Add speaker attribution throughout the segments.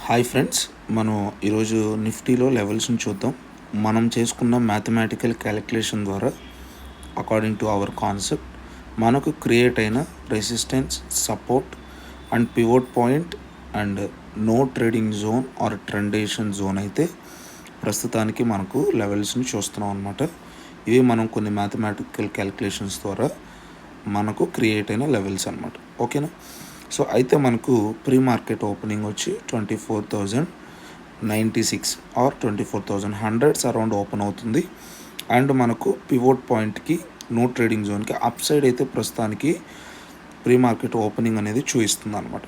Speaker 1: Hi friends, మనం ఈరోజు నిఫ్టీలో లెవెల్స్ని చూద్దాం. మనం చేసుకున్న మ్యాథమెటికల్ క్యాలిక్యులేషన్ ద్వారా అకార్డింగ్ టు అవర్ కాన్సెప్ట్ మనకు క్రియేట్ అయిన resistance, support and pivot point and no trading zone or ట్రెండేషన్ జోన్ అయితే ప్రస్తుతానికి మనకు లెవెల్స్ని చూస్తున్నాం అనమాట. ఇవి మనం కొన్ని మ్యాథమెటికల్ క్యాలిక్యులేషన్స్ ద్వారా మనకు క్రియేట్ అయిన లెవెల్స్ అనమాట. ఓకేనా? సో అయితే మనకు ప్రీ మార్కెట్ ఓపెనింగ్ వచ్చి 24,096 ఆర్ 24,100 అరౌండ్ ఓపెన్ అవుతుంది. అండ్ మనకు పివోట్ పాయింట్కి నో ట్రేడింగ్ జోన్కి అప్ సైడ్ అయితే ప్రస్తుతానికి ప్రీ మార్కెట్ ఓపెనింగ్ అనేది చూపిస్తుంది అనమాట.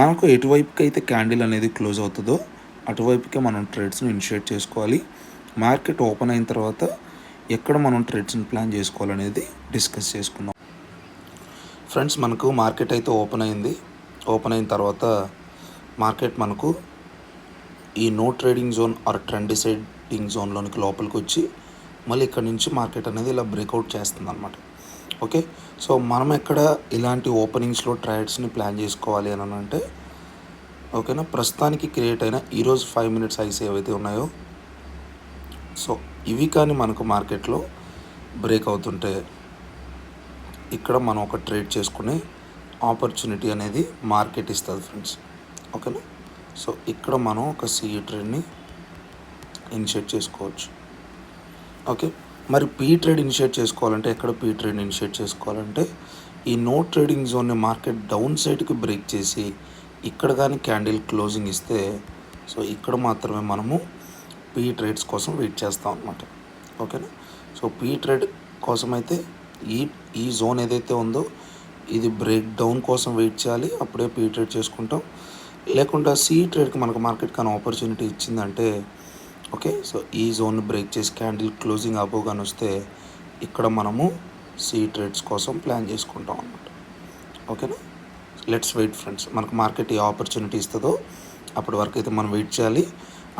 Speaker 1: మనకు ఎటువైపుకి అయితే క్యాండిల్ అనేది క్లోజ్ అవుతుందో అటువైపుకే మనం ట్రేడ్స్ని ఇనిషియేట్ చేసుకోవాలి. మార్కెట్ ఓపెన్ అయిన తర్వాత ఎక్కడ మనం ట్రేడ్స్ని ప్లాన్ చేసుకోవాలనేది డిస్కస్ చేసుకుందాం. ఫ్రెండ్స్, మనకు మార్కెట్ అయితే ఓపెన్ అయింది. ఓపెన్ అయిన తర్వాత మార్కెట్ మనకు ఈ no trading zone or trend deciding జోన్లోనికి లోపలికి వచ్చి మళ్ళీ ఇక్కడ నుంచి మార్కెట్ అనేది ఇలా బ్రేక్అవుట్ చేస్తుంది అనమాట. ఓకే, సో మనం ఎక్కడ ఇలాంటి ఓపెనింగ్స్లో ట్రేడ్స్ని ప్లాన్ చేసుకోవాలి అని అంటే ఓకేనా, ప్రస్తుతానికి క్రియేట్ అయిన ఈరోజు 5 మినిట్స్ ఐస్ ఏవైతే ఉన్నాయో సో ఇవి కానీ మనకు మార్కెట్లో బ్రేక్ అవుతుంటే ఇక్కడ మనం ఒక ట్రేడ్ చేసుకునే ఆపర్చునిటీ అనేది మార్కెట్ ఇస్తుంది ఫ్రెండ్స్. ఓకేనా, సో ఇక్కడ మనం ఒక సిఈ ట్రేడ్ని ఇనిషియేట్ చేసుకోవచ్చు. ఓకే, మరి పీ ట్రేడ్ ఇనిషియేట్ చేసుకోవాలంటే ఎక్కడ పీ ట్రేడ్ ఇనిషియేట్ చేసుకోవాలంటే ఈ నో ట్రేడింగ్ జోన్ని మార్కెట్ డౌన్ సైడ్కి బ్రేక్ చేసి ఇక్కడ కానీ క్యాండిల్ క్లోజింగ్ ఇస్తే సో ఇక్కడ మాత్రమే మనము పీ ట్రేడ్స్ కోసం వెయిట్ చేస్తాం అన్నమాట. ఓకేనా, సో పీ ట్రేడ్ కోసం అయితే ఈ జోన్ ఏదైతే ఉందో ఇది బ్రేక్ డౌన్ కోసం వెయిట్ చేయాలి, అప్పుడే పీ ట్రేడ్ చేసుకుంటాం. లేకుండా సి ట్రేడ్కి మనకు మార్కెట్ కానీ ఆపర్చునిటీ ఇచ్చిందంటే ఓకే, సో ఈ జోన్ బ్రేక్ చేసి క్యాండిల్ క్లోజింగ్ అబోగాని వస్తే ఇక్కడ మనము సి ట్రేడ్స్ కోసం ప్లాన్ చేసుకుంటాం అన్నమాట. ఓకేనా, లెట్స్ వెయిట్ ఫ్రెండ్స్. మనకు మార్కెట్ ఏ ఆపర్చునిటీ ఇస్తుందో అప్పటి వరకు అయితే మనం వెయిట్ చేయాలి.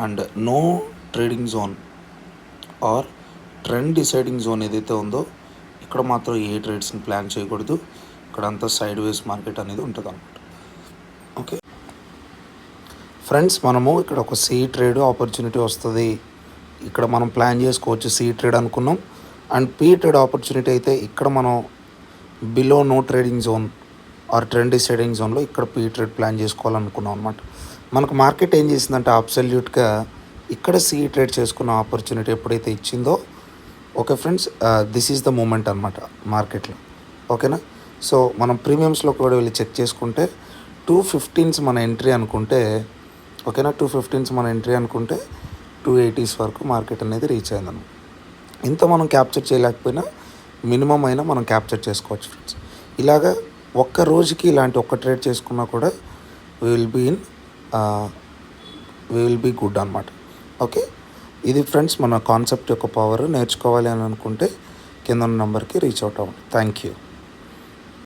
Speaker 1: And no trading zone or trend deciding zone ఏదైతే ఉందో ఇక్కడ మాత్రం ఏ ట్రేడ్స్ని ప్లాన్ చేయకూడదు. ఇక్కడ అంతా సైడ్ వేస్ మార్కెట్ అనేది ఉంటుంది అన్నమాట. ఓకే ఫ్రెండ్స్, మనము ఇక్కడ ఒక సి ట్రేడ్ ఆపర్చునిటీ వస్తుంది, ఇక్కడ మనం ప్లాన్ చేసుకోవచ్చు సి ట్రేడ్ అనుకున్నాం. అండ్ పీ ట్రేడ్ ఆపర్చునిటీ అయితే ఇక్కడ మనం below no trading zone or trend deciding జోన్లో ఇక్కడ పీ ట్రేడ్ ప్లాన్ చేసుకోవాలనుకున్నాం అనమాట. మనకు మార్కెట్ ఏం చేసిందంటే అబ్సల్యూట్గా ఇక్కడ సి ట్రేడ్ చేసుకున్న ఆపర్చునిటీ ఎప్పుడైతే ఇచ్చిందో okay friends, this is the moment అనమాట మార్కెట్లో. ఓకేనా, సో మనం ప్రీమియమ్స్లో కూడా వెళ్ళి చెక్ చేసుకుంటే 215 మన ఎంట్రీ అనుకుంటే ఓకేనా, 215 మన ఎంట్రీ అనుకుంటే 280s వరకు మార్కెట్ అనేది రీచ్ అయిందన్నమాట. ఇంత మనం క్యాప్చర్ చేయలేకపోయినా మినిమం అయినా మనం క్యాప్చర్ చేసుకోవచ్చు ఫ్రెండ్స్. ఇలాగా ఒక్క రోజుకి ఇలాంటి ఒక్క ట్రేడ్ చేసుకున్నా కూడా విల్ బీ గుడ్ అనమాట. ఓకే, ఇది ఫ్రెండ్స్ మన కాన్సెప్ట్ యొక్క పవర్. నేర్చుకోవాలి అని అనుకుంటే కింద ఉన్న నెంబర్కి రీచ్ అవుట్ అవ్వండి. Thank you.